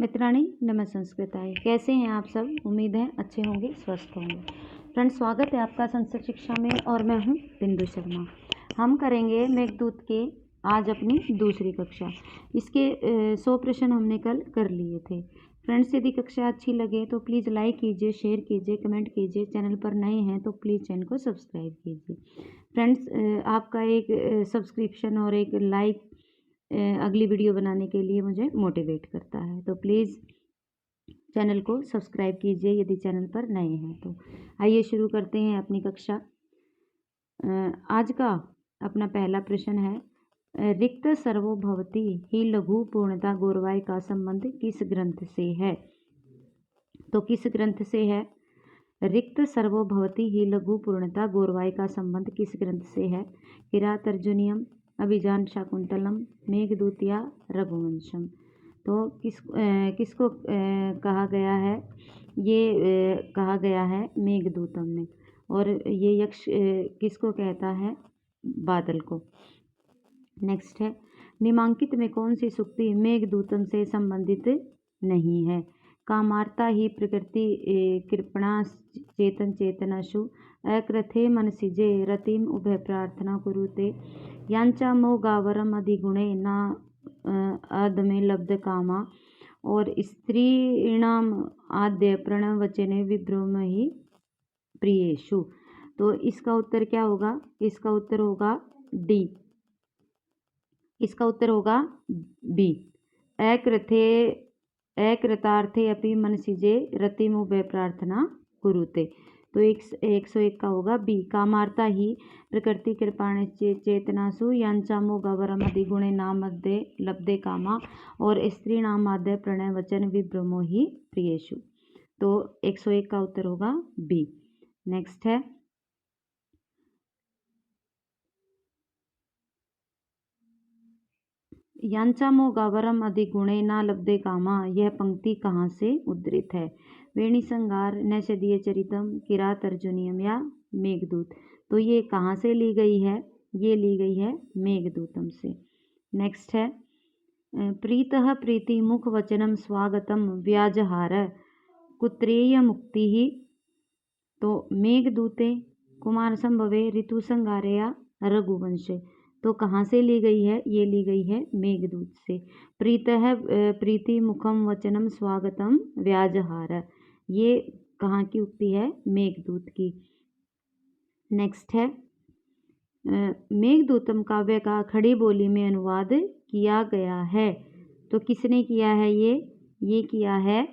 मित्राणि नमः संस्कृताय। कैसे हैं आप सब? उम्मीद है अच्छे होंगे, स्वस्थ होंगे। फ्रेंड्स, स्वागत है आपका संस्कृत शिक्षा में और मैं हूं बिंदु शर्मा। हम करेंगे मेघदूत के आज अपनी दूसरी कक्षा। इसके 100 प्रश्न हमने कल कर लिए थे। फ्रेंड्स, यदि कक्षा अच्छी लगे तो प्लीज़ लाइक कीजिए, शेयर कीजिए, कमेंट कीजिए। चैनल पर नए हैं तो प्लीज़ चैनल को सब्सक्राइब कीजिए। फ्रेंड्स, आपका एक सब्सक्रिप्शन और एक लाइक अगली वीडियो बनाने के लिए मुझे मोटिवेट करता है, तो प्लीज़ चैनल को सब्सक्राइब कीजिए यदि चैनल पर नए हैं तो। आइए शुरू करते हैं अपनी कक्षा। आज का अपना पहला प्रश्न है, रिक्त सर्वो भवति ही लघु पूर्णता गौरवाय का संबंध किस ग्रंथ से है? तो किस ग्रंथ से है? रिक्त सर्वो भवति ही लघु पूर्णता गौरवाय का संबंध किस ग्रंथ से है? किरातार्जुनीयम, अभिज्ञान शाकुंतलम, मेघदूत या रघुवंशम। तो किसको कहा गया है? ये कहा गया है मेघदूतम में। और ये यक्ष किसको कहता है? बादल को। नेक्स्ट है, निम्नांकित में कौन सी सूक्ति मेघदूतम से संबंधित नहीं है? कामार्ता ही प्रकृति कृपणा चेतन चेतनाशु अकृथे मनसिजे रतिम उभय प्रार्थना कुरुते यांचा मो गावरम अधिगुणे ना आदमे लब्ध कामा और स्त्रीणाम आद्य प्रणव वचने विभ्रम ही प्रियेषु। तो इसका उत्तर क्या होगा? इसका उत्तर होगा डी। इसका उत्तर होगा बी। अकृतार्थे अपि मनसिजे रतिमुभय प्रार्थना कुरुते। तो 101 का होगा बी। कामार्ता ही प्रकृति कृपाण चेतनासु यांचामो गवरम अधिगुणे नामद्य लब्धे कामा और स्त्री नामाद्य प्रणय वचन विभ्रमो ही प्रियेषु। तो 101 का उत्तर होगा बी। नेक्स्ट है, यांचामो गावरम अधिगुणे ना लब्धे कामा, यह पंक्ति कहाँ से उद्धृत है? वेणी संगार, नैषधीय चरितम, किरात अर्जुनियम या मेघदूत। तो ये कहाँ से ली गई है? ये ली गई है मेघदूतम से। नेक्स्ट है, प्रीतः प्रीति मुख वचनम स्वागतम व्याजहार कुत्रेय मुक्ति ही। तो मेघदूते, कुमार संभवे, ऋतु संगारे या रघुवंशे। तो कहाँ से ली गई है? ये ली गई है मेघदूत से। प्रीतः प्रीति मुखम वचनम स्वागतम व्याजहार, ये कहाँ की उक्ति है? मेघदूत की। नेक्स्ट है, मेघदूतम काव्य का खड़ी बोली में अनुवाद किया गया है। तो किसने किया है ये किया है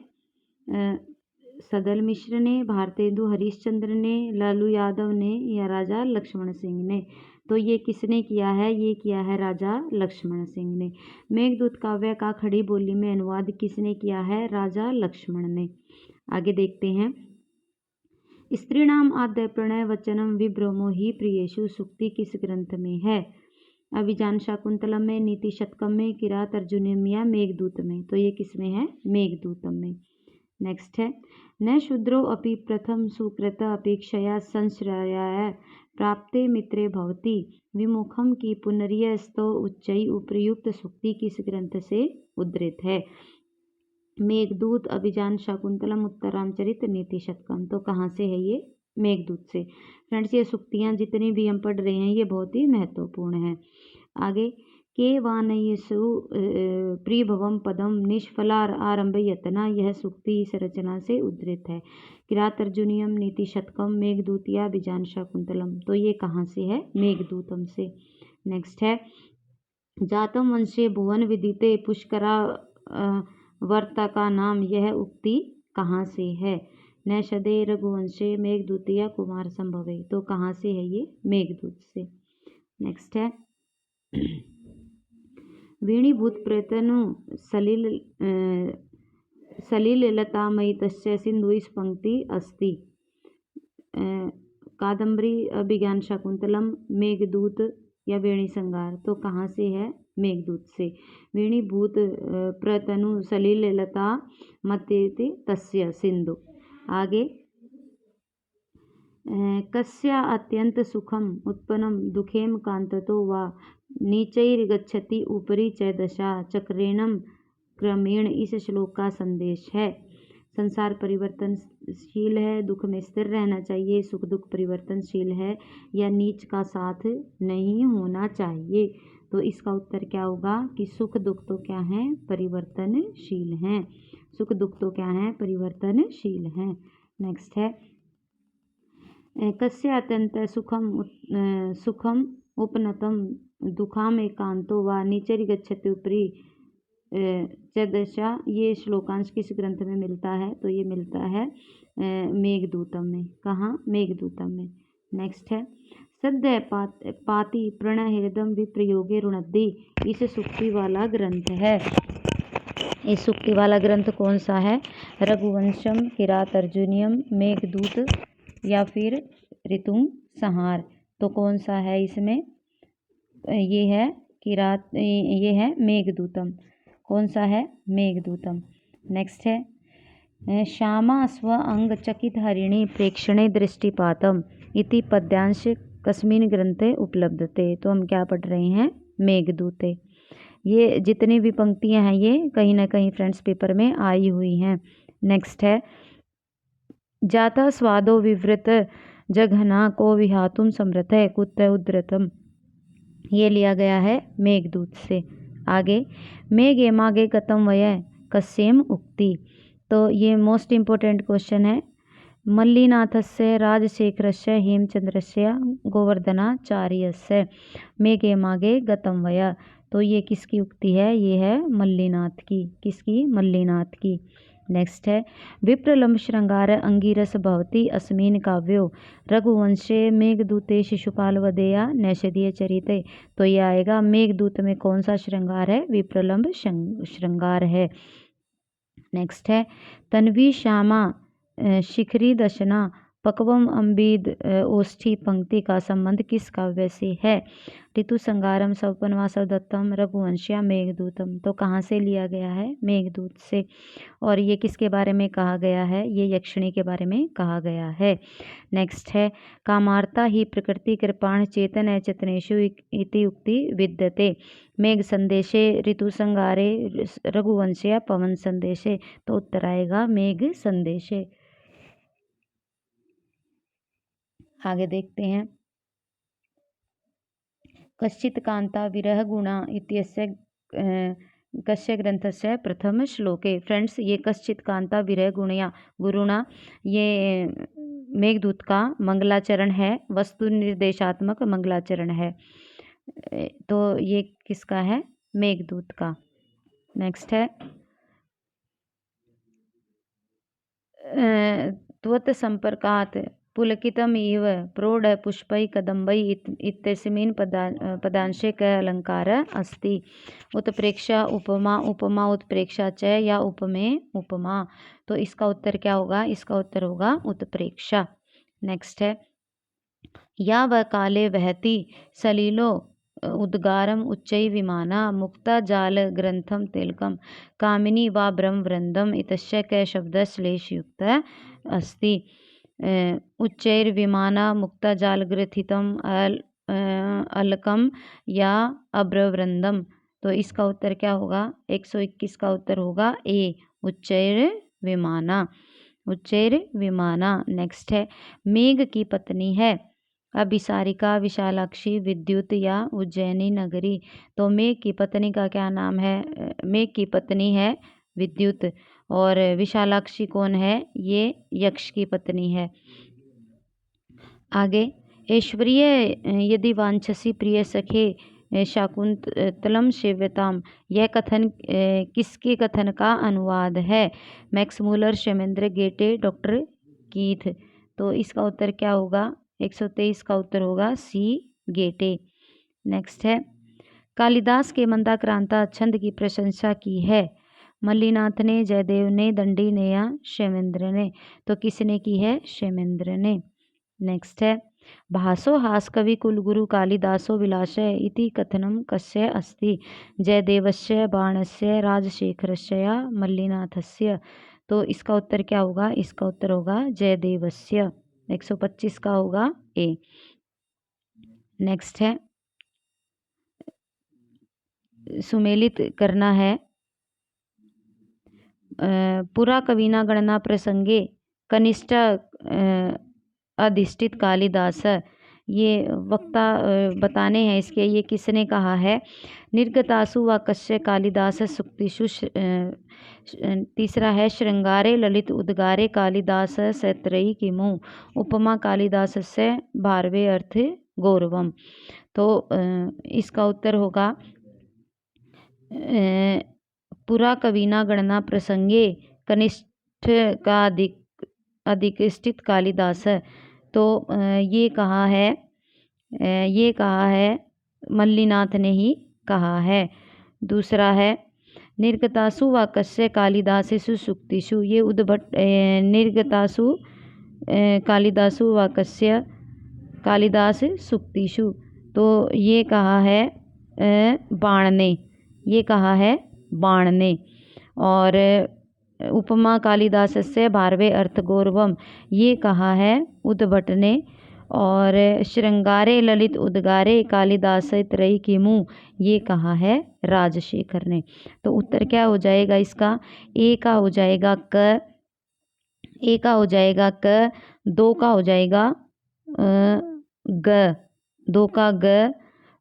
सदल मिश्र ने, भारतेंदु हरिश्चंद्र ने, लालू यादव ने या राजा लक्ष्मण सिंह ने। तो ये किसने किया है? ये किया है राजा लक्ष्मण सिंह ने। मेघदूत काव्य का खड़ी बोली में अनुवाद किसने किया है? राजा लक्ष्मण ने। आगे देखते हैं, स्त्रीणाम आद्य प्रणय वचनम विभ्रमो ही प्रियेषु सूक्ति किस ग्रंथ में है? अभिज्ञान शाकुंतलम में, नीति शतकम में, किरात अर्जुनियम या मेघदूत में। तो ये किस में है? मेघदूतम में। नेक्स्ट है, न शूद्रो अपि प्रथम सुकृत अपेक्षया संश्रयाय प्राप्ते मित्रे भवति विमुखम की पुनर्यस्तो उच्चई उपर्युक्त सूक्ति किस ग्रंथ से उद्धृत है? मेघदूत, अभिज्ञान शाकुंतलम, उत्तरामचरित, नीति शतकम। तो कहाँ से है ये? मेघदूत से। फ्रेंड्स, ये सूक्तियाँ जितनी भी हम पढ़ रहे हैं ये बहुत ही महत्वपूर्ण है। आगे, के वानयसु प्रिभवम पदम निष्फलार आरंभ यतना, यह सूक्ति इस रचना से उद्धृत है। किरात अर्जुनियम, नीति शतकम, मेघदूत या अभिज्ञान शाकुंतलम। तो ये कहाँ से है? मेघदूतम से। नेक्स्ट है, जातम वंशे भुवन विदिते पुष्करा वर्ता का नाम, यह उक्ति कहाँ से है? नैषधे, रघुवंशे, मेघदूत या कुमार संभवे। तो कहाँ से है ये? मेघदूत से। नेक्स्ट है, वीणीभूत प्रयतनु सलिल लतामयी तस्य सिंधु, इस पंक्ति अस्ति। कादम्बरी, अभिज्ञान शाकुंतलम, मेघदूत या वेणी संगार। तो कहाँ से है? मेघदूत से। वीणीभूत प्रतनु सलिल लता मतेति तस्य सिंधु। आगे, कस्या अत्यंत सुखम उत्पन्नम दुखेम कांततो वा नीचैर्गच्छति उपरि च दशा चक्रेणम क्रमेण इस श्लोक का संदेश है। संसार परिवर्तनशील है, दुख में स्थिर रहना चाहिए, सुख दुख परिवर्तनशील है, या नीच का साथ नहीं होना चाहिए। तो इसका उत्तर क्या होगा कि सुख दुख तो क्या है, परिवर्तनशील हैं। सुख दुख तो क्या है, परिवर्तनशील हैं। नेक्स्ट है कस्य अत्यंत सुखम उपनतम दुखाम एकांतो व नीचरी गच्छति उपरी चदशा। ये श्लोकांश किस ग्रंथ में मिलता है? तो ये मिलता है मेघदूतम में। कहाँ? मेघदूतम में। नेक्स्ट है सद्य पाति प्रणहृदम विप्रयोगे रुणद्धि। इस सुक्ति वाला ग्रंथ है। इस सुक्ति वाला ग्रंथ कौन सा है? रघुवंशम, किरात अर्जुनियम, मेघदूत या फिर ऋतुम संहार। तो कौन सा है इसमें? ये है किरात, ये है मेघदूतम। कौन सा है? मेघदूतम। नेक्स्ट है श्यामा स्व अंग चकित हरिणी प्रेक्षणे दृष्टिपातम इति पद्यांश कस्मिन् ग्रंथे उपलब्धते। तो हम क्या पढ़ रहे हैं? मेघदूते। ये जितनी भी पंक्तियां हैं ये कहीं ना कहीं फ्रेंड्स पेपर में आई हुई हैं। नेक्स्ट है जाता स्वादो विवृत जघना को विहातुम समृत है कुत उद्रतम। ये लिया गया है मेघदूत से। आगे मेघे मागे गतम वय कस्यम उक्ति। तो ये मोस्ट इम्पोर्टेंट क्वेश्चन है। मल्लिनाथस्य राजशेखरस्य हेमचंद्रस्य गोवर्धनाचार्यस्य मेघे मागे गतम वय। तो ये किसकी उक्ति है? ये है मल्लिनाथ की। किसकी? मल्लिनाथ की। नेक्स्ट है विप्रलंब श्रृंगार अंगिरस भवति अस्मिन् काव्यो रघुवंशे मेघदूते शिशुपाल वदेया नैषधीय चरिते। तो ये आएगा मेघदूत में कौन सा श्रृंगार है? विप्रलंब श्रृंगार है। नेक्स्ट है तन्वी श्यामा शिखरी दशना पक्वम अम्बिद ओष्ठी पंक्ति का संबंध किस काव्य से है? ऋतु संगारम सवपनवासव दत्तम रघुवंशिया मेघदूतम। तो कहाँ से लिया गया है? मेघदूत से। और ये किसके बारे में कहा गया है? ये यक्षिणी के बारे में कहा गया है। नेक्स्ट है कामार्ता ही प्रकृति कृपाण चेतन चेतनेषु इति उक्ति विद्यते मेघ संदेशे ऋतु संगारे रघुवंशिया पवन संदेशे। तो उत्तर आएगा मेघ संदेशे। आगे देखते हैं कश्चित् कांता विरह गुणा इत्यस्य कस्य ग्रंथस्य प्रथम श्लोके। फ्रेंड्स ये कश्चित् कांता विरह गुरुणा ये मेघदूत का मंगलाचरण है, वस्तु निर्देशात्मक मंगलाचरण है। तो ये किसका है? मेघदूत का। नेक्स्ट है त्वत् संपर्कात् पुलकितम इव प्रौढ़ पुष्पै कदम्बै इत्यस्मिन् पदांशे क अलंकार अस्ति? उत्प्रेक्षा उपमा, उपमा उत्प्रेक्षा च या उपमे उपमा। तो इसका उत्तर क्या होगा? इसका उत्तर होगा उत्प्रेक्षा। नेक्स्ट है या व काले वहति सलीलो उद्गारम उच्चै विमाना मुक्ता जाल ग्रंथम तिलकम कामिनी वा ब्रह्म वृंदम इतस्य क शब्द श्लेषयुक्त अस्ति? उच्चैर्विमाना मुक्ता जाल ग्रथितम अलकम या अब्रवृंदम। तो इसका उत्तर क्या होगा? 121 का उत्तर होगा ए उच्चैर्विमाना। उच्चैर्विमाना। नेक्स्ट है मेघ की पत्नी है अभिसारिका, विशालाक्षी, विद्युत या उज्जैनी नगरी। तो मेघ की पत्नी का क्या नाम है? मेघ की पत्नी है विद्युत। और विशालाक्षी कौन है? ये यक्ष की पत्नी है। आगे ऐश्वर्य यदि वांछसी प्रिय सखे शाकुंतलम सेव्यताम। यह कथन किसके कथन का अनुवाद है? मैक्स मूलर, शेमेंद्र गेटे, डॉक्टर कीथ। तो इसका उत्तर क्या होगा? 123 का उत्तर होगा सी गेटे। नेक्स्ट है कालिदास के मंदाक्रांता छंद की प्रशंसा की है? मल्लिनाथ ने, जयदेव ने, दंडी ने या शेमेंद्र ने। तो किसने की है? शेमेंद्र ने। नेक्स्ट है भासो हास कवि कुलगुरु कालिदासो विलासय इति कथनम कस्य अस्ति? जयदेवस्य, बाणस्य, राजशेखरस्य या मल्लिनाथस्य। तो इसका उत्तर क्या होगा? इसका उत्तर होगा जयदेवस्य। 125 का होगा ए। नेक्स्ट है सुमेलित करना है पुरा कविना गणना प्रसंगे कनिष्ठ अधिष्ठित कालिदास, ये वक्ता बताने हैं इसके, ये किसने कहा है। निर्गतासु व कस्य कालिदास सुक्तिषु। तीसरा है श्रृंगारे ललित उद्गारे कालिदास सत्रयी किमु उपमा कालिदास से भारवे अर्थ गौरवम। तो इसका उत्तर होगा पुरा कविना गणना प्रसंगे कनिष्ठ का अधिष्ठित कालिदास। तो ये कहा है मल्लिनाथ ने ही कहा है। दूसरा है निर्गतासु व कस्य कालिदासेषु सुक्तिषु, ये उद्भट निर्गतासु कालिदासु व कस्य कालिदास सुक्तिषु, तो ये कहा है बाण ने, ये कहा है बाण ने। और उपमा कालिदास से भारवे अर्थ गौरवम, ये कहा है उद्भट ने। और श्रृंगारे ललित उद्गारे कालिदास त्रयी किमु, ये कहा है राजशेखर ने। तो उत्तर क्या हो जाएगा इसका, ए का हो जाएगा क, ए का हो जाएगा क, दो का हो जाएगा ग, दो का ग,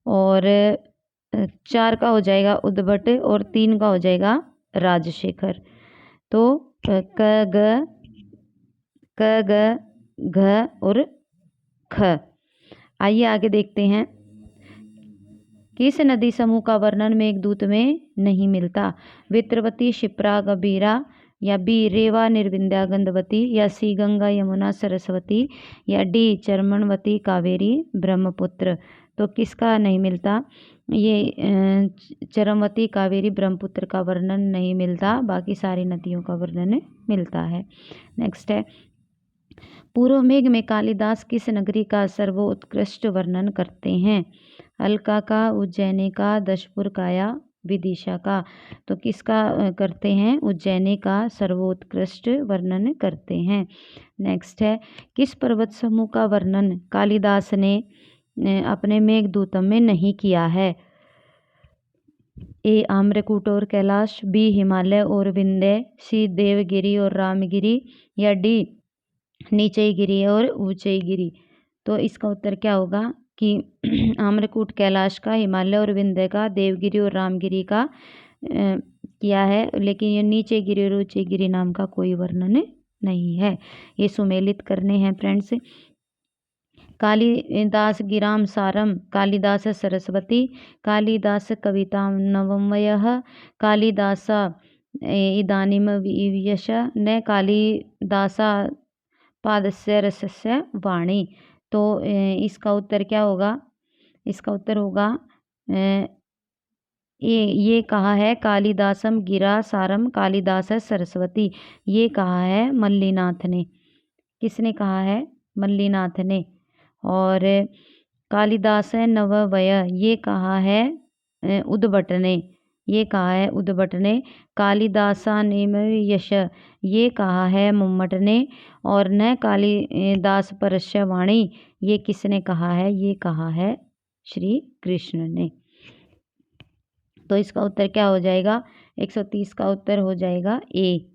और चार का हो जाएगा उद्भट, और तीन का हो जाएगा राजशेखर। तो क ग घ और ख। आइए आगे देखते हैं। किस नदी समूह का वर्णन मेघदूत में नहीं मिलता। वित्रवती, क्षिप्रा, गंभीरा, या बी रेवा, निर्विंध्या, गंधवती, या सी गंगा, यमुना, सरस्वती, या डी चर्मणवती, कावेरी, ब्रह्मपुत्र। तो किसका नहीं मिलता, ये चरमवती, कावेरी, ब्रह्मपुत्र का वर्णन नहीं मिलता, बाकी सारी नदियों का वर्णन मिलता है। नेक्स्ट है पूर्व मेघ में कालिदास किस नगरी का सर्वोत्कृष्ट वर्णन करते हैं। अलका का, उज्जैनी का, दशपुर का, या विदिशा का। तो किसका करते हैं, उज्जैनी का सर्वोत्कृष्ट वर्णन करते हैं। नेक्स्ट है किस पर्वत समूह का वर्णन कालिदास ने अपने मेघदूतम में नहीं किया है। ए आम्रकूट और कैलाश, बी हिमालय और विंध्य, सी देवगिरी और रामगिरी, या डी नीचईगिरी और ऊंचईगिरी। तो इसका उत्तर क्या होगा कि आम्रकूट कैलाश का, हिमालय और विंध्य का, देवगिरी और रामगिरी का किया है, लेकिन ये नीचईगिरी और ऊंचईगिरी नाम का कोई वर्णन नहीं है। ये सुमेलित करने हैं फ्रेंड्स। कालिदास गिराम सारम, कालिदास सरस्वती, कालिदास कविता नवमयः, कालिदास इदानीम वियश, न कालिदासा पादस्य रसस्य वाणी। तो इसका उत्तर क्या होगा, इसका उत्तर होगा ये कहा है कालिदासम गिरा सारम कालिदास सरस्वती, ये कहा है मल्लिनाथ ने। किसने कहा है, मल्लिनाथ ने। और कालिदास नववय, ये कहा है उद्भट ने, ये कहा है उद्भट ने। कालिदासानेम यश, ये कहा है मुम्मट ने। और न कालिदास परस्य वाणी, ये किसने कहा है, ये कहा है श्री कृष्ण ने। तो इसका उत्तर क्या हो जाएगा, 130 का उत्तर हो जाएगा ए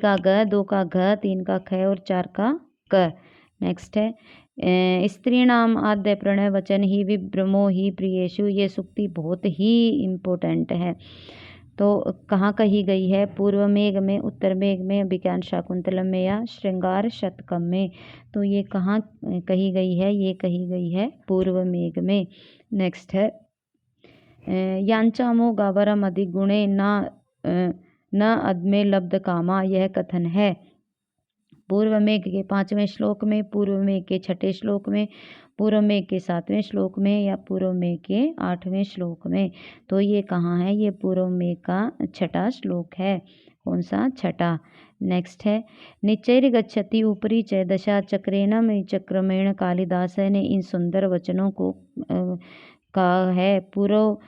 का ग, दो का घ, तीन का ख और चार का क। नेक्स्ट है स्त्रीणाम आद्य प्रणय वचन ही विभ्रमो ही प्रियेषु, ये सूक्ति बहुत ही इम्पोर्टेंट है। तो कहाँ कही गई है, पूर्व मेघ में, उत्तर मेघ में, विज्ञान शाकुंतलम में, या श्रृंगार शतकम में। तो ये कहाँ कही गई है, ये कही गई है पूर्व मेघ में। नेक्स्ट है यांचामो गावरम अधिगुणे न अद्मे लब्ध कामा, यह कथन है। पूर्व मेघ के 5वें श्लोक में, पूर्व मेघ के 6ठे श्लोक में, पूर्व मेघ के 7वें श्लोक में, या पूर्व मेघ के 8वें श्लोक में। तो ये कहाँ है, ये पूर्व मेघ का 6ठा श्लोक है। कौन सा, 6ठा। नेक्स्ट है निचैर गच्छति ऊपरी च दशा चक्रेणम चक्रमेण, कालिदास ने इन सुंदर वचनों को कहा है पूर्व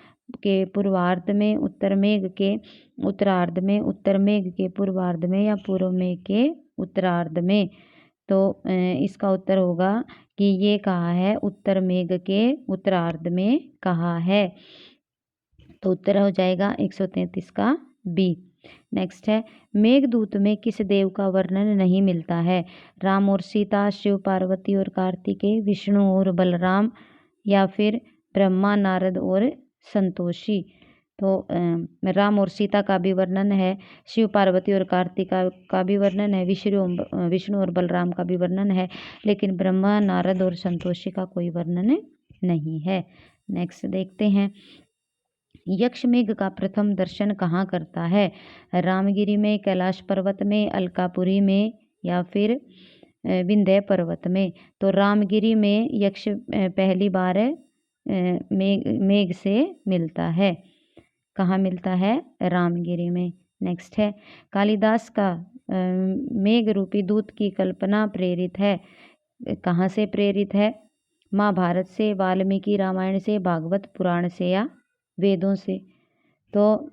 के पूर्वार्ध में, उत्तर मेघ के उत्तरार्ध में, उत्तर मेघ के पूर्वार्ध में, या पूर्व मेघ के उत्तरार्ध में। तो इसका उत्तर होगा कि ये कहा है उत्तर मेघ के उत्तरार्ध में कहा है। तो उत्तर हो जाएगा 133 का बी। नेक्स्ट है, मेघदूत में किस देव का वर्णन नहीं मिलता है? राम और सीता, शिव पार्वती और कार्तिकेय, विष्णु और बलराम, या फिर ब्रह्मा, नारद और संतोषी। तो राम और सीता का भी वर्णन है, शिव पार्वती और कार्तिका का भी वर्णन है, विष्णु और बलराम का भी वर्णन है, लेकिन ब्रह्मा, नारद और संतोषी का कोई वर्णन नहीं है। नेक्स्ट देखते हैं, यक्ष मेघ का प्रथम दर्शन कहाँ करता है? रामगिरी में, कैलाश पर्वत में, अलकापुरी में, या फिर विंध्य पर्वत में। तो रामगिरी में यक्ष पहली बार मेघ से मिलता है। कहाँ मिलता है? रामगिरी में। नेक्स्ट है, कालिदास का मेघ रूपी दूत की कल्पना प्रेरित है, कहाँ से प्रेरित है? महाभारत से, वाल्मीकि रामायण से, भागवत पुराण से, या वेदों से। तो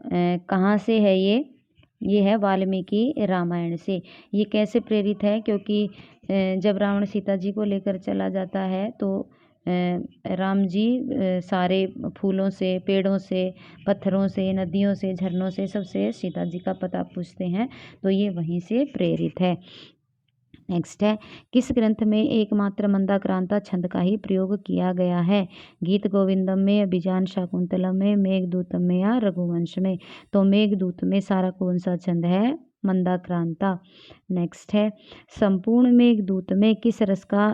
कहाँ से है ये है वाल्मीकि रामायण से। ये कैसे प्रेरित है? क्योंकि जब रावण सीता जी को लेकर चला जाता है तो राम जी सारे फूलों से, पेड़ों से, पत्थरों से, नदियों से, झरनों से, सबसे सीता जी का पता पूछते हैं, तो ये वहीं से प्रेरित है। नेक्स्ट है, किस ग्रंथ में एकमात्र मंदाक्रांता छंद का ही प्रयोग किया गया है? गीत गोविंदम में, अभिजान शाकुंतलम में, मेघदूतम में, या रघुवंश में। तो मेघदूत में सारा कौन सा छंद है? मंदाक्रांता। नेक्स्ट है, संपूर्ण मेघदूत में किस रस का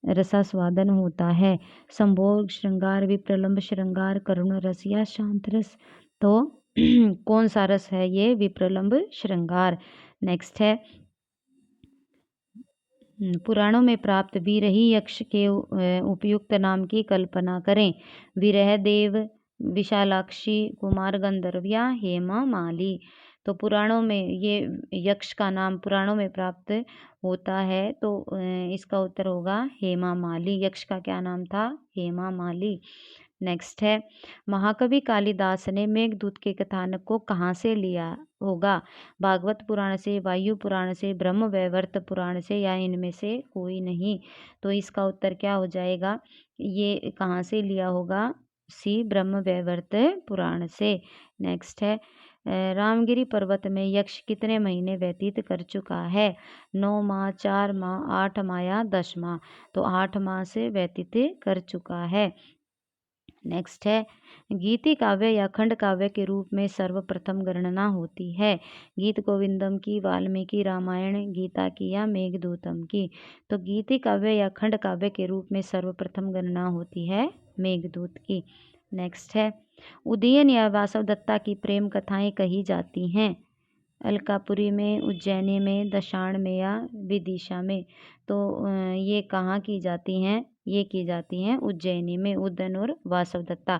रसास्वादन होता है? संभोग श्रृंगार, विप्रलंब श्रृंगार, करुण रस, या शांत रस। तो कौन सा रस है ये? विप्रलंब श्रृंगार। नेक्स्ट है, पुराणों में प्राप्त विरही यक्ष के उपयुक्त नाम की कल्पना करें। विरह देव, विशालाक्षी, कुमार गंधर्व, या हेमा माली। तो पुराणों में ये यक्ष का नाम पुराणों में प्राप्त होता है, तो इसका उत्तर होगा हेमा माली। यक्ष का क्या नाम था? हेमा माली। नेक्स्ट है, महाकवि कालिदास ने मेघदूत के कथानक को कहाँ से लिया होगा? भागवत पुराण से, वायु पुराण से, ब्रह्म वैवर्त पुराण से, या इनमें से कोई नहीं। तो इसका उत्तर क्या हो जाएगा? ये कहाँ से लिया होगा? सी, ब्रह्म वैवर्त पुराण से। नेक्स्ट है, रामगिरी पर्वत में यक्ष कितने महीने व्यतीत कर चुका है? 9 माह, 4 माह, 8 माह, या 10 माह। तो 8 माह से व्यतीत कर चुका है। नेक्स्ट है, गीति काव्य या खंड काव्य के रूप में सर्वप्रथम गणना होती है। गीत गोविंदम की, वाल्मीकि रामायण, गीता की, या मेघदूतम की। तो गीति काव्य या खंड काव्य के रूप में सर्वप्रथम गणना होती है मेघदूत की। नेक्स्ट है, उदयन या वासवदत्ता की प्रेम कथाएं कही जाती हैं। अलकापुरी में, उज्जैनी में, दशाण में, या विदिशा में। तो ये कहाँ की जाती हैं? ये की जाती हैं उज्जैनी में, उदयन और वासवदत्ता।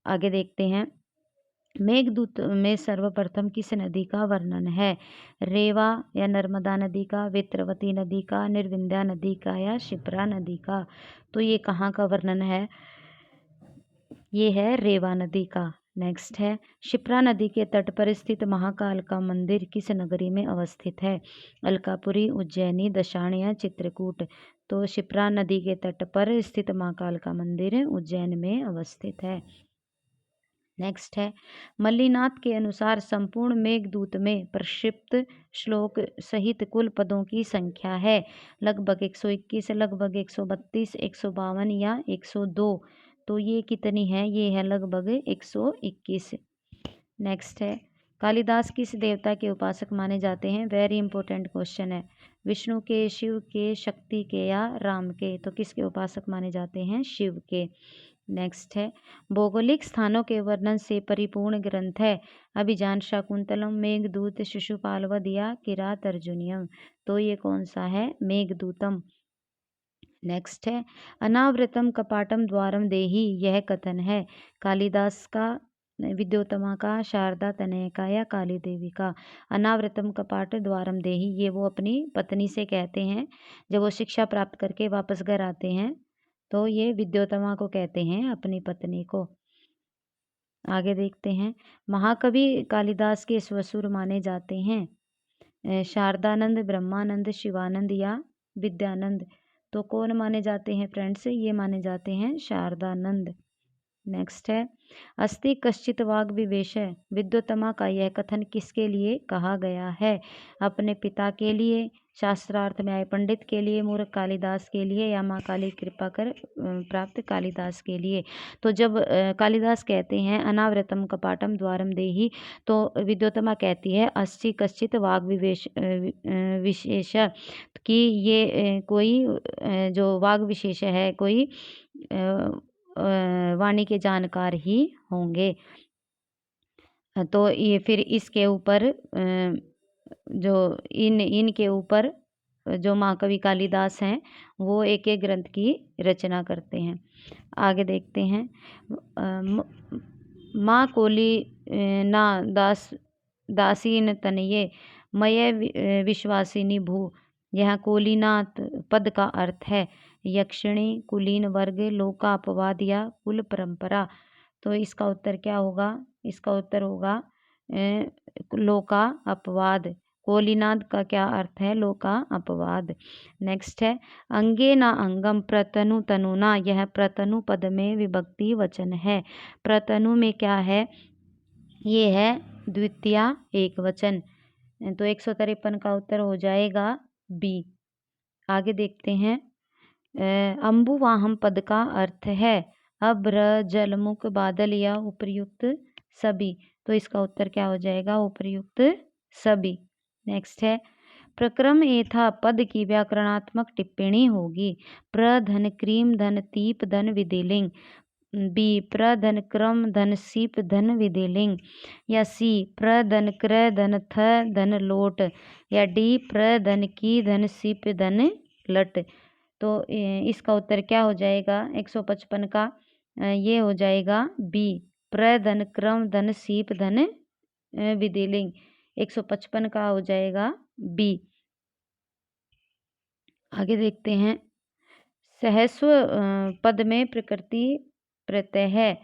आगे देखते हैं, मेघदूत में सर्वप्रथम किस नदी का वर्णन है? रेवा या नर्मदा नदी का, वेत्रवती नदी का, निर्विंध्या नदी का, या शिप्रा नदी का। तो ये कहाँ का वर्णन है? ये है रेवा नदी का। नेक्स्ट है, शिप्रा नदी के तट पर स्थित महाकाल का मंदिर किस नगरी में अवस्थित है? अलकापुरी, उज्जैनी, दशाण, या चित्रकूट। तो शिप्रा नदी के तट पर स्थित महाकाल का मंदिर उज्जैन में अवस्थित है। नेक्स्ट है, मल्लीनाथ के अनुसार संपूर्ण मेघदूत में प्रक्षिप्त श्लोक सहित कुल पदों की संख्या है। लगभग 121, लगभग 132, 152, या 102। तो ये कितनी है? ये है लगभग 121। नेक्स्ट है, कालिदास किस देवता के उपासक माने जाते हैं? वेरी इंपॉर्टेंट क्वेश्चन है। विष्णु के, शिव के, शक्ति के, या राम के। तो किसके उपासक माने जाते हैं? शिव के। नेक्स्ट है, भौगोलिक स्थानों के वर्णन से परिपूर्ण ग्रंथ है। अभिजान शाकुंतलम, मेघदूत, शिशुपालवध, या किरातार्जुनीयम। तो ये कौन सा है? मेघदूतम। नेक्स्ट है, अनावृतम कपाटम द्वारम देहि, यह कथन है कालिदास का, विद्योत्तमा का, शारदा तनय का, या काली देवी का? अनावृतम कपाट द्वारम देहि ये वो अपनी पत्नी से कहते हैं जब वो शिक्षा प्राप्त करके वापस घर आते हैं, तो ये विद्योत्तमा को कहते हैं, अपनी पत्नी को। आगे देखते हैं, महाकवि कालिदास के स्वसुर माने जाते हैं शारदानंद, ब्रह्मानंद, शिवानंद, या विद्यानंद। तो कौन माने जाते हैं फ्रेंड्स? ये माने जाते हैं शारदानंद। नेक्स्ट है, अस्ति कश्चित वाग विवेश, विद्योत्तमा का यह कथन किसके लिए कहा गया है? अपने पिता के लिए, शास्त्रार्थ में आए पंडित के लिए, मूर्ख कालिदास के लिए, या माँ काली कृपा कर प्राप्त कालिदास के लिए। तो जब कालिदास कहते हैं अनावृतम कपाटम द्वारम देहि, तो विद्योत्तमा कहती है अस्ति कश्चित वाग विशेष, कि ये कोई जो वाग विशेष है, कोई वाणी के जानकार ही होंगे। तो ये फिर इसके ऊपर जो इनके ऊपर जो महाकवि कालिदास हैं वो एक एक ग्रंथ की रचना करते हैं। आगे देखते हैं। माँ कोली ना दासीन तनये मय विश्वासिनी भू, यह कोलीनाथ पद का अर्थ है यक्षिणी, कुलीन वर्ग, लोकापवाद या कुल परंपरा। तो इसका उत्तर क्या होगा? इसका उत्तर होगा लोका अपवाद। कोलिनाद का क्या अर्थ है? लोका अपवाद। नेक्स्ट है अंगे न अंगम प्रतनु तनुना, यह प्रतनु पद में विभक्ति वचन है। प्रतनु में क्या है? ये है द्वितीया एक वचन। तो 153 का उत्तर हो जाएगा बी। आगे देखते हैं। अम्बुवाहम पद का अर्थ है अभ्र, जलमुख, बादल या उपर्युक्त सभी। तो इसका उत्तर क्या हो जाएगा? उपर्युक्त सभी। नेक्स्ट है प्रक्रम एथा पद की व्याकरणात्मक टिप्पणी होगी। प्र धन क्रीम धन तीप धन विधिलिंग, बी प्र धन क्रम धन सीप धन विधिलिंग, या सी प्र धन क्र धन थ धन लोट, या डी प्र धन की धन सीप धन लट। तो इसका उत्तर क्या हो जाएगा? 155 का ये हो जाएगा बी प्र धन क्रम धन सीप धन विधिलिंग। 155 का हो जाएगा बी। आगे देखते हैं। सहस्व पद में प्रकृति प्रत्यय है,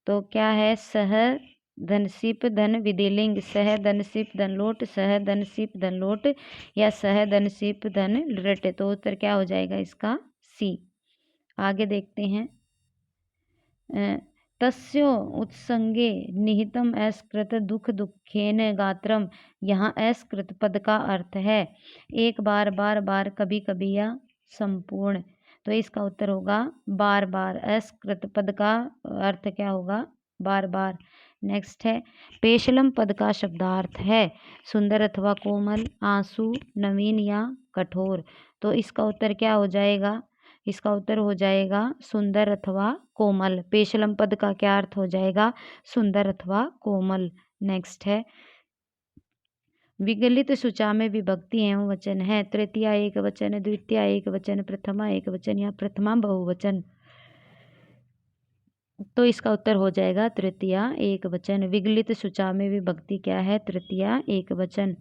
तो क्या है? सह धन सीप धन विधिलिंग, सह धन सीप धन लोट, सह धन सीप धन लोट, या सह धन सीप धन लट। तो उत्तर क्या हो जाएगा इसका? सी। आगे देखते हैं। तस्यो उत्संगे निहितम अस्कृत दुख दुखेन गात्रम, यहाँ अस्कृत पद का अर्थ है एक बार, बार बार, कभी कभी या संपूर्ण। तो इसका उत्तर होगा बार बार। अस्कृत पद का अर्थ क्या होगा? बार बार। नेक्स्ट है पेशलम पद का शब्दार्थ है सुंदर अथवा कोमल, आंसू, नवीन या कठोर। तो इसका उत्तर क्या हो जाएगा? इसका उत्तर हो जाएगा सुंदर अथवा कोमल। पेशलम पद का क्या अर्थ हो जाएगा? सुंदर अथवा कोमल। नेक्स्ट है विगलित शुचा में विभक्ति एवं वचन है। तृतीया एक वचन, द्वितीया एक वचन, प्रथमा एक वचन या प्रथमा बहुवचन। तो इसका उत्तर हो जाएगा तृतीया एक वचन। विगलित शुचा में विभक्ति क्या है? तृतीया एक वचन।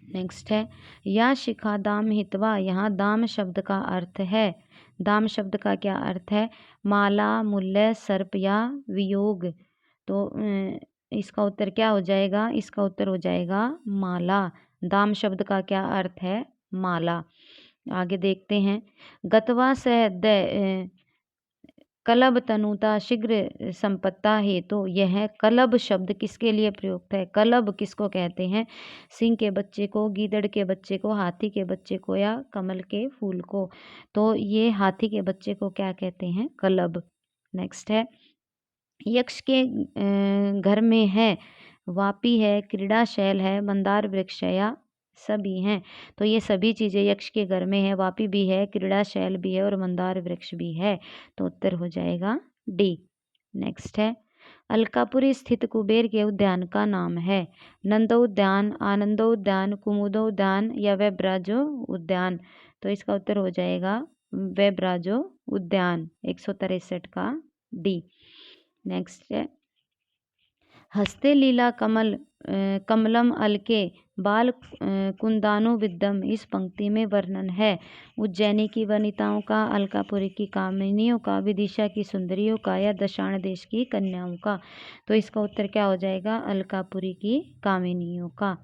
नेक्स्ट है या शिखा दाम हितवा, यहाँ दाम शब्द का अर्थ है। दाम शब्द का क्या अर्थ है? माला, मूल्य, सर्प या वियोग। तो इसका उत्तर क्या हो जाएगा? इसका उत्तर हो जाएगा माला। दाम शब्द का क्या अर्थ है? माला। आगे देखते हैं। गतवा सह कलब तनुता शीघ्र संपत्ता हेतु, तो यह कलब शब्द किसके लिए प्रयुक्त है? कलब किसको कहते हैं? सिंह के बच्चे को, गीदड़ के बच्चे को, हाथी के बच्चे को, या कमल के फूल को। तो ये हाथी के बच्चे को क्या कहते हैं? कलब। नेक्स्ट है यक्ष के घर में है, वापी है, क्रीड़ाशैल है, मंदार वृक्ष है, या सभी हैं। तो ये सभी चीज़ें यक्ष के घर में है, वापी भी है, क्रीड़ाशैल भी है और मंदार वृक्ष भी है। तो उत्तर हो जाएगा डी। नेक्स्ट है अलकापुरी स्थित कुबेर के उद्यान का नाम है नंदोद्यान, आनंदोद्यान, कुमुदोद्यान या वैब्राजो उद्यान। तो इसका उत्तर हो जाएगा वैब्राजो उद्यान। 163 का डी। नेक्स्ट है हस्ते लीला कमल कमलम अलके बाल कुंदानु विद्यम, इस पंक्ति में वर्णन है उज्जैनी की वनिताओं का, अलकापुरी की कामिनियों का, विदिशा की सुंदरियों का, या दशाण देश की कन्याओं का। तो इसका उत्तर क्या हो जाएगा? अलकापुरी की कामिनियों का।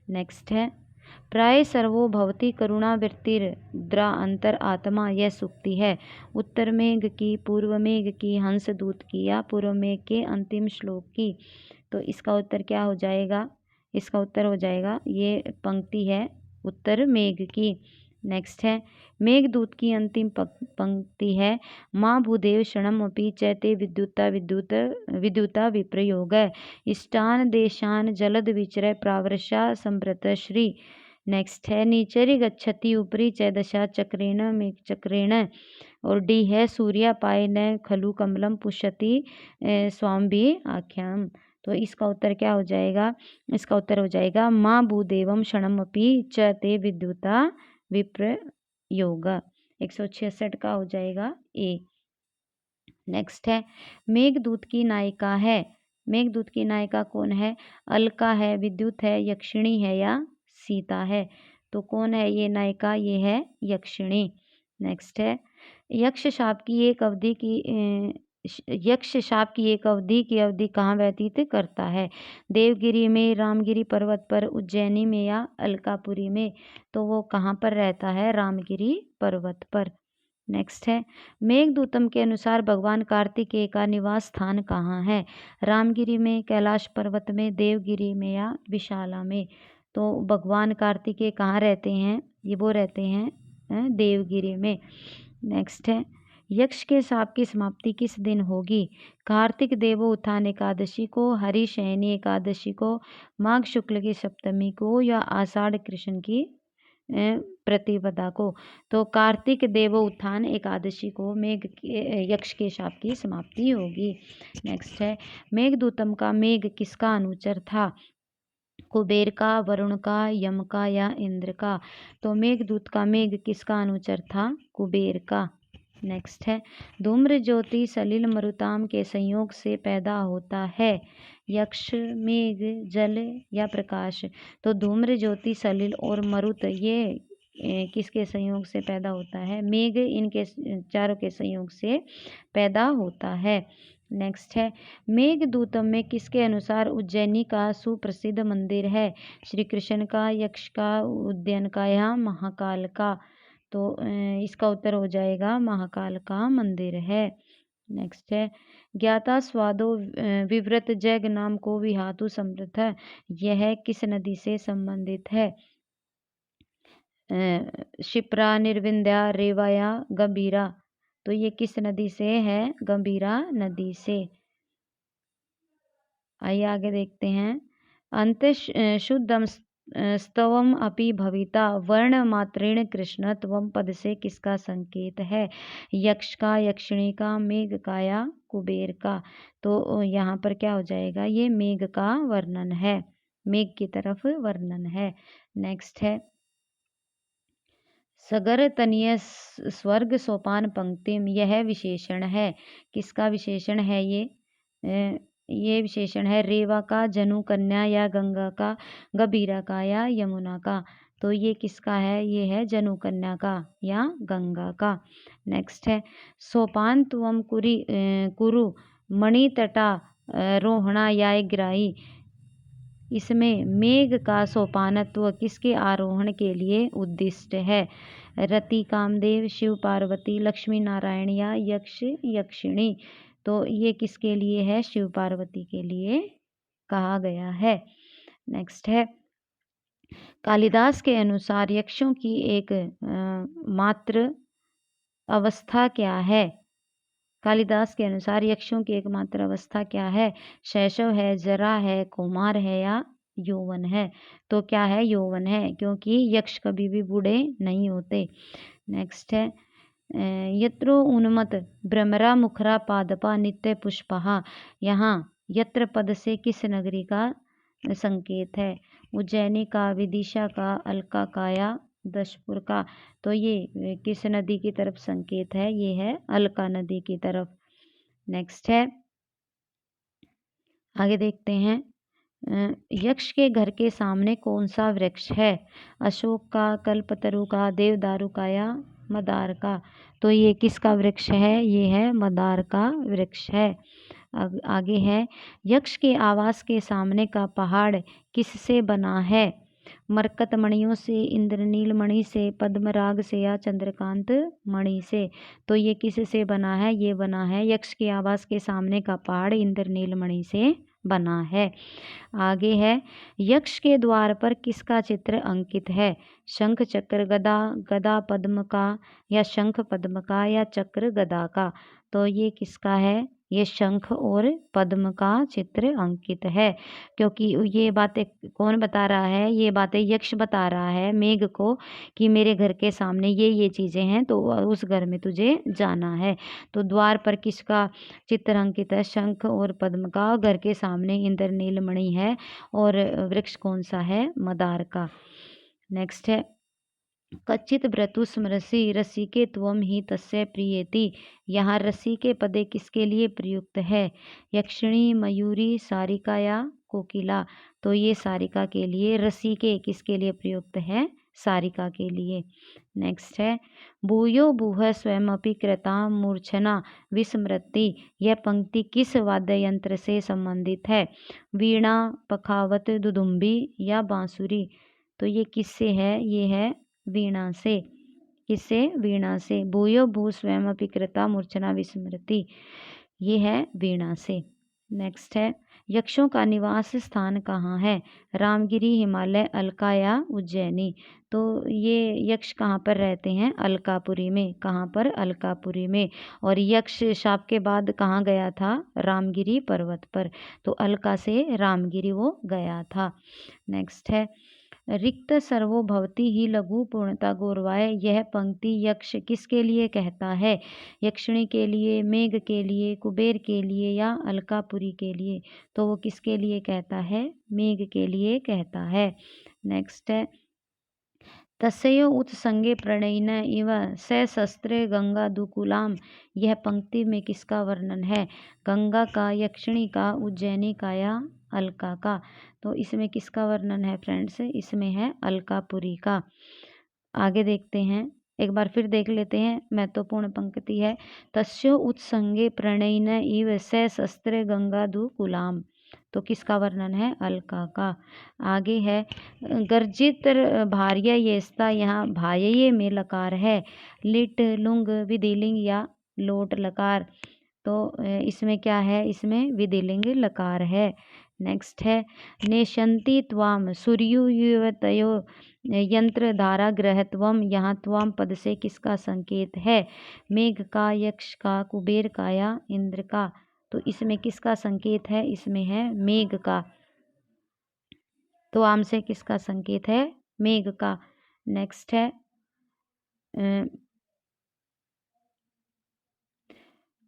नेक्स्ट है प्राय सर्वो भवति करुणावृत्तिर्द्रा अंतर आत्मा, यह सूक्ति है। उत्तर मेघ की, पूर्व मेघ की, हंस दूत की या पूर्व मेघ के अंतिम श्लोक की। तो इसका उत्तर क्या हो जाएगा? इसका उत्तर हो जाएगा, ये पंक्ति है उत्तर मेघ की। नेक्स्ट है मेघदूत की अंतिम पंक्ति है माँ भूदेव क्षणम अपि चैते विद्युता विप्रयोग। इष्टान देशान जलद विचरय प्रावर्षा संभृत श्री। नेक्स्ट है नीचरी गच्छति ऊपरी च दशा चक्रेण मेघ चक्रेण। और डी है सूर्या पाय न खलु कमलम पुष्यति स्वामी आख्याम। तो इसका उत्तर क्या हो जाएगा? इसका उत्तर हो जाएगा माँ भूदेवम क्षणमपि च ते विद्युता विप्रयोग। 166 का हो जाएगा ए। नेक्स्ट है मेघदूत की नायिका है। मेघदूत की नायिका कौन है? अलका है, विद्युत है, यक्षिणी है या सीता है? तो कौन है ये नायिका? ये है यक्षिणी। नेक्स्ट है यक्ष शाप की एक अवधि की अवधि कहाँ व्यतीत करता है? देवगिरी में, रामगिरी पर्वत पर, उज्जैनी में या अलकापुरी में? तो वो कहाँ पर रहता है? रामगिरी पर्वत पर। नेक्स्ट है मेघदूतम के अनुसार भगवान कार्तिकेय का निवास स्थान कहाँ है? रामगिरी में, कैलाश पर्वत में, देवगिरी में या विशाला में? तो भगवान कार्तिकेय कहाँ रहते हैं? ये वो रहते हैं देवगिरी में। नेक्स्ट है यक्ष के शाप की समाप्ति किस दिन होगी? कार्तिक देवो उत्थान एकादशी को, हरिशयनी एकादशी को, माघ शुक्ल की सप्तमी को या आषाढ़ कृष्ण की प्रतिपदा को? तो कार्तिक देवो उत्थान एकादशी को यक्ष के शाप की समाप्ति होगी। नेक्स्ट है मेघदूतम का मेघ किसका अनुचर था? कुबेर का, वरुण का, यम का या इंद्र का? तो मेघदूत का मेघ किसका अनुचर था? कुबेर का। नेक्स्ट है धूम्र ज्योति सलिल मरुताम के संयोग से पैदा होता है। यक्ष, मेघ, जल या प्रकाश? तो धूम्र ज्योति सलिल और मरुत ये किसके संयोग से पैदा होता है? मेघ इनके चारों के संयोग से पैदा होता है। नेक्स्ट है मेघदूतम में किसके अनुसार उज्जैनी का सुप्रसिद्ध मंदिर है? श्री कृष्ण का, यक्ष का, उद्यन का या महाकाल का? तो इसका उत्तर हो जाएगा महाकाल का मंदिर है। नेक्स्ट है ज्ञाता स्वादो विव्रत जैग नाम को विहातु समृद्ध है, यह किस नदी से संबंधित है? शिप्रा, निर्विंध्या, रेवा या गंभीरा? तो ये किस नदी से है? गंभीरा नदी से। आइए आगे देखते हैं अंत शुद्धम स्तवम अपि भविता वर्ण मात्रेण कृष्ण त्वम पद से किसका संकेत है? यक्ष का, यक्षिणी का, मेघ का या कुबेर का? तो यहाँ पर क्या हो जाएगा? ये मेघ का वर्णन है, मेघ की तरफ वर्णन है। नेक्स्ट है सगर तनीय स्वर्ग सोपान पंक्तिम, यह विशेषण है। किसका विशेषण है ये विशेषण है रेवा का, जनु कन्या या गंगा का, गंभीरा का या यमुना का? तो ये किसका है? ये है जनु कन्या का या गंगा का। नेक्स्ट है सोपान तुम कुरु मणितटा रोहणा या ग्राही, इसमें मेघ का सोपानत्व किसके आरोहण के लिए उद्दिष्ट है? रति, कामदेव, शिव पार्वती, लक्ष्मी नारायण या यक्ष यक्षिणी? तो ये किसके लिए है? शिव पार्वती के लिए कहा गया है। नेक्स्ट है कालिदास के अनुसार यक्षों की एक मात्र अवस्था क्या है? कालिदास के अनुसार यक्षों की एकमात्र अवस्था क्या है? शैशव है, जरा है, कौमार है या यौवन है? तो क्या है? यौवन है, क्योंकि यक्ष कभी भी बूढ़े नहीं होते। नेक्स्ट है यत्रो उन्मत भ्रमरा मुखरा पादपा नित्य पुष्पहा, यहाँ यत्र पद से किस नगरी का संकेत है? उज्जैनी का, विदिशा का, अलका का या दशपुर का? तो ये किस नदी की तरफ संकेत है? ये है अलका नदी की तरफ। नेक्स्ट है आगे देखते हैं यक्ष के घर के सामने कौन सा वृक्ष है? अशोक का, कल्पतरु का, देवदारू का या मदार का? तो ये किसका वृक्ष है? ये है मदार का वृक्ष है। आगे है यक्ष के आवास के सामने का पहाड़ किससे बना है? मरकत मणियों से, इंद्रनील मणि से, पद्मराग से या चंद्रकांत मणि से। तो ये किस से बना है? ये बना है यक्ष के आवास के सामने का पहाड़ इंद्रनील मणि से बना है। आगे है, यक्ष के द्वार पर किसका चित्र अंकित है? शंख चक्र गदा, गदा पद्म का, या शंख पद्म का, या चक्र गदा का। तो ये किसका है? ये शंख और पद्म का चित्र अंकित है, क्योंकि ये बातें कौन बता रहा है? ये बातें यक्ष बता रहा है मेघ को कि मेरे घर के सामने ये चीज़ें हैं, तो उस घर में तुझे जाना है। तो द्वार पर किसका चित्र अंकित है? शंख और पद्म का। घर के सामने इंद्रनील मणि है, और वृक्ष कौन सा है? मदार का। नेक्स्ट है, कच्चित भ्रतु स्मरसि रसिके त्वम ही तस्य प्रियेति। यहाँ रसी के पदे किसके लिए प्रयुक्त है? यक्षिणी, मयूरी, सारिका या कोकिला। तो ये सारिका के लिए। रसिके किसके लिए प्रयुक्त है? सारिका के लिए। नेक्स्ट है, भूयो भूः स्वयमपि कृता मूर्छना विस्मृति। यह पंक्ति किस वाद्य यंत्र से संबंधित है? वीणा, पखावत, दुदुम्बी या बांसुरी। तो ये किससे है? ये है वीणा से। किससे? वीणा से। भूयो भू स्वयमपि कृता मूर्छना विस्मृति, ये है वीणा से। नेक्स्ट है, यक्षों का निवास स्थान कहाँ है? रामगिरी, हिमालय, अलका या उज्जैनी। तो ये यक्ष कहाँ पर रहते हैं? अलकापुरी में। कहाँ पर? अलकापुरी में। और यक्ष शाप के बाद कहाँ गया था? रामगिरी पर्वत पर। तो अलका से रामगिरी वो गया था। नेक्स्ट है, रिक्त सर्वो भवति ही लघु पूर्णता गौरवाय। यह पंक्ति यक्ष किसके लिए कहता है? यक्षिणी के लिए, मेघ के लिए, कुबेर के लिए या अलकापुरी के लिए। तो वो किसके लिए कहता है? मेघ के लिए कहता है। नेक्स्ट है, तस्यो उत्संगे प्रणयिन इव सशस्त्रे गंगा दुकुलाम। यह पंक्ति में किसका वर्णन है? गंगा का, यक्षिणी का, उज्जैनी का या अलका का। तो इसमें किसका वर्णन है फ्रेंड्स? इसमें है अलकापुरी का। आगे देखते हैं, एक बार फिर देख लेते हैं। महत्वपूर्ण पंक्ति है, तस्यो उत्संगे प्रणयिन इव सशस्त्रे गंगा दुकुलाम। तो किसका वर्णन है? अलका का। आगे है, गर्जित भार्य येस्ता। यहाँ भायये में लकार है। लिट, लुंग, विधिलिंग या लोट लकार। तो इसमें क्या है? इसमें विधिलिंग लकार है। नेक्स्ट है, नेशंति त्वाम सूर्युवतयो यंत्र धारा ग्रहत्वम। यहाँ त्वाम पद से किसका संकेत है? मेघ का, यक्ष का, कुबेर का या इंद्र का। तो इसमें किसका संकेत है? इसमें है मेघ का। तो आम से किसका संकेत है? मेघ का। नेक्स्ट है,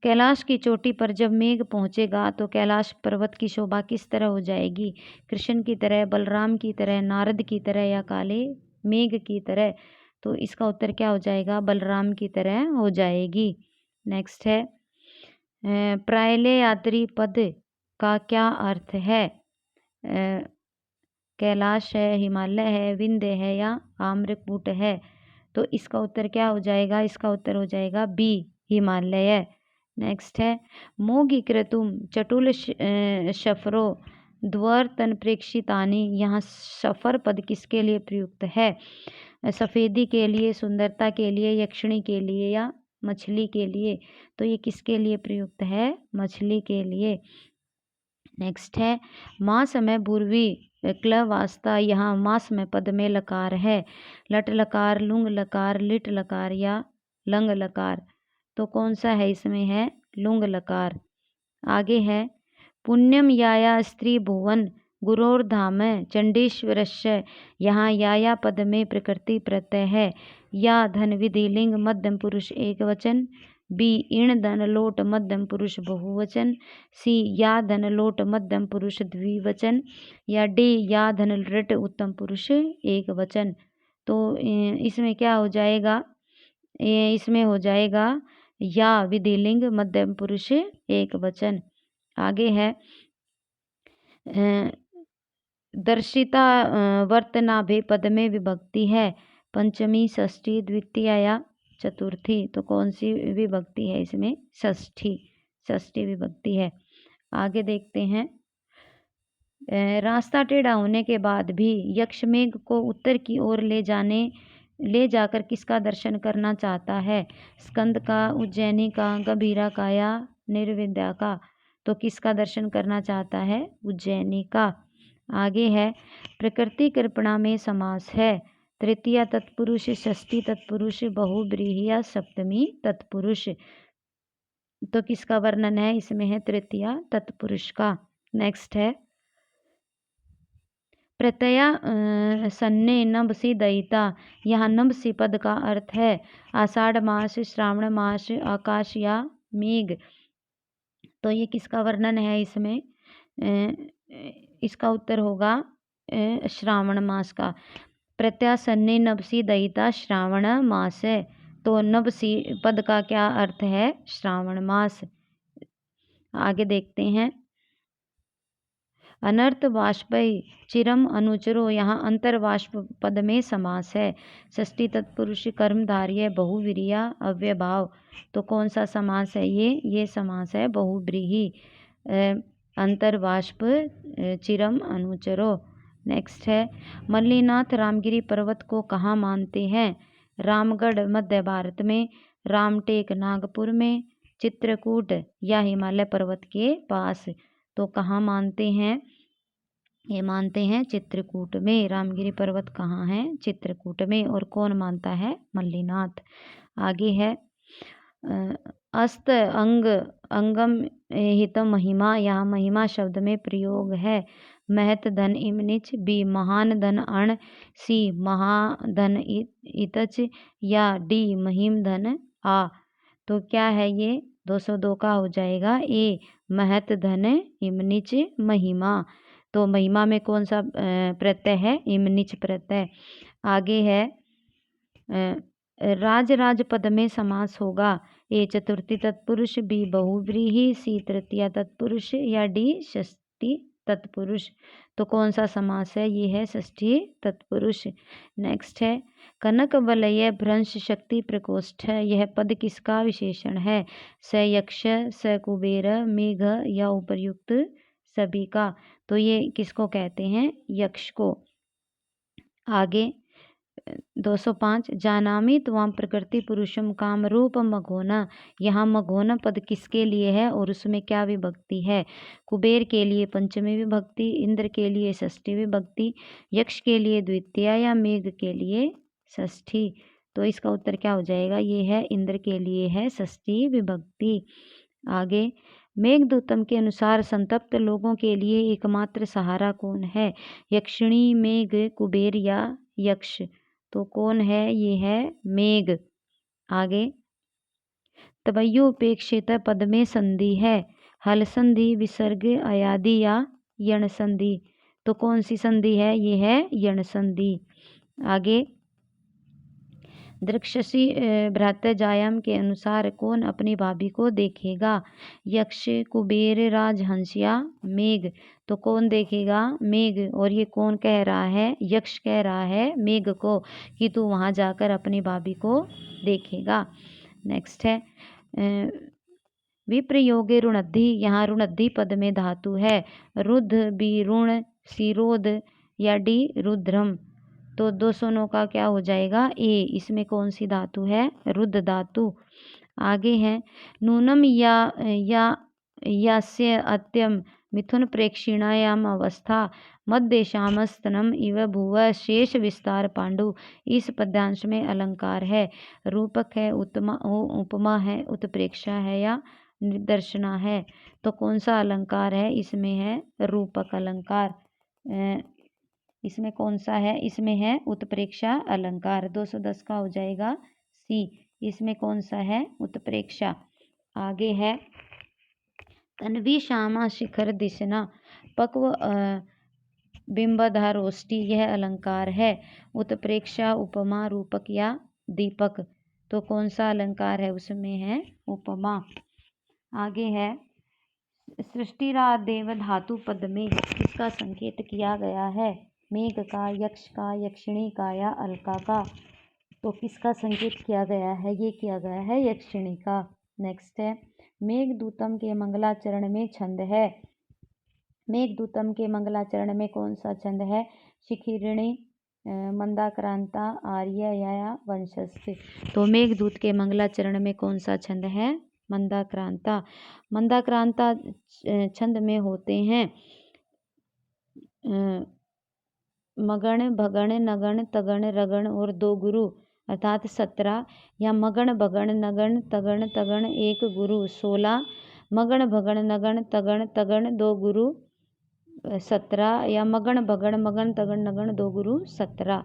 कैलाश की चोटी पर जब मेघ पहुंचेगा तो कैलाश पर्वत की शोभा किस तरह हो जाएगी? कृष्ण की तरह, बलराम की तरह, नारद की तरह या काले मेघ की तरह। तो इसका उत्तर क्या हो जाएगा? बलराम की तरह हो जाएगी। नेक्स्ट है, प्रायले यात्री पद का क्या अर्थ है? कैलाश है, हिमालय है, विंध्य है या आम्रकूट है। तो इसका उत्तर क्या हो जाएगा? इसका उत्तर हो जाएगा बी, हिमालय। नेक्स्ट है, मोगी क्रतुम चटुल शफरो द्वर तन प्रेक्षितानी। यहाँ सफर पद किसके लिए प्रयुक्त है? सफ़ेदी के लिए, सुंदरता के लिए, यक्षिणी के लिए या मछली के लिए। तो ये किसके लिए प्रयुक्त है? मछली के लिए। नेक्स्ट है, मास में पूर्वी क्ल वास्ता। यहाँ मास में पद में लकार है। लट लकार, लुंग लकार, लिट लकार या लंग लकार। तो कौन सा है? इसमें है लुंग लकार। आगे है, पुण्यम याया स्त्री भुवन गुरोर्धाम चंडीश्वरस्य। यहाँ याया पद में प्रकृति प्रत्यय है। या धन विधिलिंग मध्यम पुरुष एक वचन। बी इण धन लोट मध्यम पुरुष बहुवचन। सी या धन लोट मध्यम पुरुष द्विवचन। या डी या धन लृट उत्तम पुरुष एक वचन। तो इसमें क्या हो जाएगा? इसमें हो जाएगा या विधिलिंग मध्यम पुरुष एक वचन। आगे है, दर्शिता वर्तनाभे पद में विभक्ति है। पंचमी, षष्ठी, द्वितीय या चतुर्थी। तो कौन सी विभक्ति है इसमें? षष्ठी, षष्ठी विभक्ति है। आगे देखते हैं, रास्ता टेढ़ा होने के बाद भी यक्ष मेघ को उत्तर की ओर ले जाकर किसका दर्शन करना चाहता है? स्कंद का, उज्जैनी का, गंभीरा का या निर्विद्या का? तो किसका दर्शन करना चाहता है? उज्जैनी का। आगे है, प्रकृति कृपणा में समास है तृतीया तत्पुरुष, षष्ठी तत्पुरुष, बहुव्रीहि या सप्तमी तत्पुरुष। तो किसका वर्णन है? इसमें है तृतीया तत्पुरुष का। नेक्स्ट है, प्रत्यय सन्ने नभसि दयिता। यहाँ नभसि पद का अर्थ है आषाढ़ मास, श्रावण मास, आकाश या मेघ। तो ये किसका वर्णन है इसमें? इसका उत्तर होगा श्रावण मास का। प्रत्यय सन्ने नभसि दयिता श्रावण मास है। तो नभसि पद का क्या अर्थ है? श्रावण मास। आगे देखते हैं, अनर्थ बाष्पई चिरम अनुचरो। यहाँ अंतर्वाष्प पद में समास है। षष्ठी तत्पुरुष, कर्मधार्य, बहुव्रीहि, अव्ययभाव। तो कौन सा समास है ये समास है बहुव्रीहि। अंतर्वाष्प चिरम अनुचरो। नेक्स्ट है, मल्लीनाथ रामगिरी पर्वत को कहाँ मानते हैं? रामगढ़ मध्य भारत में, रामटेक नागपुर में, चित्रकूट या हिमालय पर्वत के पास। तो कहाँ मानते हैं? ये मानते हैं चित्रकूट में। रामगिरी पर्वत कहाँ है? चित्रकूट में। और कौन मानता है? मल्लीनाथ। आगे है, अस्त अंग अंगम हितम महिमा। यहाँ महिमा शब्द में प्रयोग है महत धन इमनिच, बी महान धन अण, सी महाधन इतच या डी महिम धन आ। तो क्या है ये? 202 का हो जाएगा ए, महत धन इमनिच महिमा। तो महिमा में कौन सा प्रत्यय है? इमनिच प्रत्यय। आगे है, राज राज पद में समास होगा ए चतुर्थी तत्पुरुष, बी बहुव्रीहि, सी तृतीया तत्पुरुष या डी षष्ठी तत्पुरुष। तो कौन सा समास है? ये है षष्ठी तत्पुरुष। नेक्स्ट है, कनक वलय भ्रंश शक्ति प्रकोष्ठ। यह पद किसका विशेषण है? स यक्ष, स कुबेर, मेघ या उपर्युक्त सभी का। तो ये किसको कहते हैं? यक्ष को। आगे 205, जानामि त्वां प्रकृति पुरुषम काम रूप मघोना। यहाँ मघोना पद किसके लिए है और उसमें क्या विभक्ति है? कुबेर के लिए पंचमी विभक्ति, इंद्र के लिए षष्ठी विभक्ति, यक्ष के लिए द्वितीया या मेघ के लिए षष्ठी। तो इसका उत्तर क्या हो जाएगा? ये है इंद्र के लिए है षष्ठी विभक्ति। आगे, मेघदूतम के अनुसार संतप्त लोगों के लिए एकमात्र सहारा कौन है? यक्षिणी, मेघ, कुबेर या यक्ष। तो कौन है? ये है मेघ। आगे, तवयोपेक्षित पद में संधि है हल संधि, विसर्ग, अयादि या यण संधि। तो कौन सी संधि है? ये है यण संधि। आगे, दृक्षसी भ्रातृजायाम के अनुसार कौन अपनी भाभी को देखेगा? यक्ष, कुबेर, राजहंस या मेघ। तो कौन देखेगा? मेघ। और ये कौन कह रहा है? यक्ष कह रहा है मेघ को कि तू वहाँ जाकर अपनी भाभी को देखेगा। नेक्स्ट है, विप्रयोगे रुणद्धि। यहाँ रुणद्धि पद में धातु है रुद्ध, बी ऋण, सी रोध या डी रुद्रम। तो 209 का क्या हो जाएगा? ए। इसमें कौन सी धातु है? रुद्ध धातु। आगे है, नूनम या यास्य अत्यम मिथुन प्रेक्षिणायाम अवस्था मध्यशामस्तनम इव भुव शेष विस्तार पांडु। इस पद्यांश में अलंकार है, रूपक है, उपमा है, उत्प्रेक्षा है या निदर्शना है। तो कौन सा अलंकार है? इसमें है रूपक अलंकार। इसमें कौन सा है? इसमें है उत्प्रेक्षा अलंकार। 210 का हो जाएगा सी। इसमें कौन सा है? उत्प्रेक्षा। आगे है, तन्वी श्यामा शिखर दिशना पक्व बिंबधारोष्टि। यह अलंकार है उत्प्रेक्षा, उपमा, रूपक या दीपक। तो कौन सा अलंकार है? उसमें है उपमा। आगे है, सृष्टिरादेव धातु पद में किसका संकेत किया गया है? मेघ का, यक्ष का, यक्षिणी का या अलका का। तो किसका संकेत किया गया है? ये किया गया है यक्षिणी का। नेक्स्ट है, मेघदूतम के मंगलाचरण में छंद है मेघदूतम के मंगलाचरण में कौन सा छंद है? शिखिरिणी, मंदाक्रांता, आर्य या वंशस्य। तो मेघदूत के मंगलाचरण में कौन सा छंद है? मंदाक्रांता। मंदाक्रांता छंद में होते हैं मगण, भगण, नगण, तगण, रगण और दो गुरु अर्थात 17, या मगण, भगण, नगण, तगण, तगण एक गुरु 16, मगण, भगण, नगण, तगण, तगण दो गुरु 17, या मगण, भगण, मगन, तगण, नगण दो गुरु 17।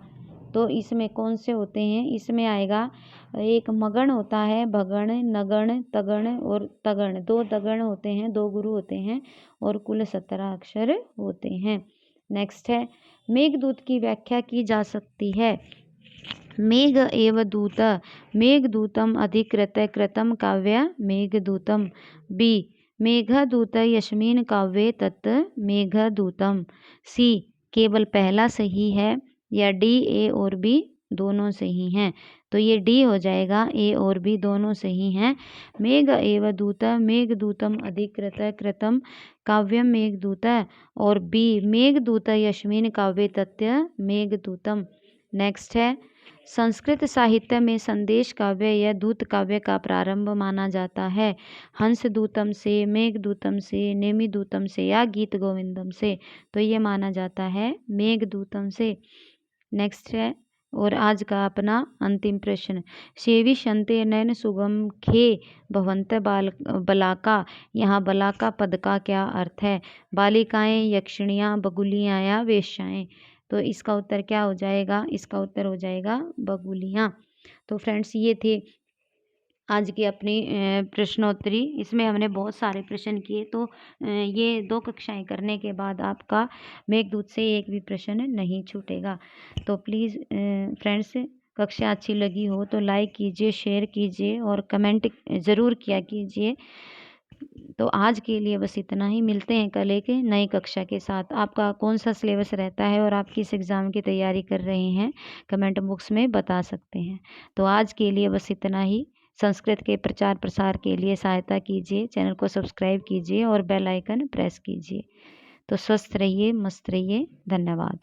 तो इसमें कौन से होते हैं? इसमें आएगा एक मगण होता है, भगण, नगण, तगण और तगण, दो तगण होते हैं, दो गुरु होते हैं और कुल 17 अक्षर होते हैं। नेक्स्ट है, मेघदूत की व्याख्या की जा सकती है। मेघ एव दूत, मेघदूतम अधिकृत कृतम काव्य मेघदूतम। बी, मेघदूत यस्मिन् काव्ये तत् मेघदूतम। सी, केवल पहला सही है, या डी, ए और बी दोनों सही हैं। तो ये डी हो जाएगा, ए और बी दोनों सही हैं। मेघ एव दूत मेघदूतम अधिकृत कृतम काव्यम मेघदूत, और बी, मेघदूत यस्मिन् काव्ये तत् मेघदूतम। नेक्स्ट है, संस्कृत साहित्य में संदेश काव्य या दूत काव्य का प्रारंभ माना जाता है। हंसदूतम से, मेघदूतम से, नेमिदूतम से या गीत गोविंदम से। तो ये माना जाता है मेघदूतम से। नेक्स्ट है, और आज का अपना अंतिम प्रश्न, सेविष्यन्ते नयन सुगम खे भवन्त बलाका। यहाँ बलाका पद का क्या अर्थ है? बालिकाएं, यक्षिणियाँ, बगुलियाँ या वेश्याएं। तो इसका उत्तर क्या हो जाएगा? इसका उत्तर हो जाएगा बगुलियाँ। तो फ्रेंड्स, ये थे आज की अपनी प्रश्नोत्तरी। इसमें हमने बहुत सारे प्रश्न किए। तो ये 2 कक्षाएं करने के बाद आपका मेघदूत से एक भी प्रश्न नहीं छूटेगा। तो प्लीज़ फ्रेंड्स, कक्षा अच्छी लगी हो तो लाइक कीजिए, शेयर कीजिए और कमेंट ज़रूर किया कीजिए। तो आज के लिए बस इतना ही। मिलते हैं कल एक नई कक्षा के साथ। आपका कौन सा सिलेबस रहता है और आप किस एग्ज़ाम की तैयारी कर रहे हैं, कमेंट बॉक्स में बता सकते हैं। तो आज के लिए बस इतना ही। संस्कृत के प्रचार प्रसार के लिए सहायता कीजिए, चैनल को सब्सक्राइब कीजिए और बेल आइकन प्रेस कीजिए। तो स्वस्थ रहिए, मस्त रहिए। धन्यवाद।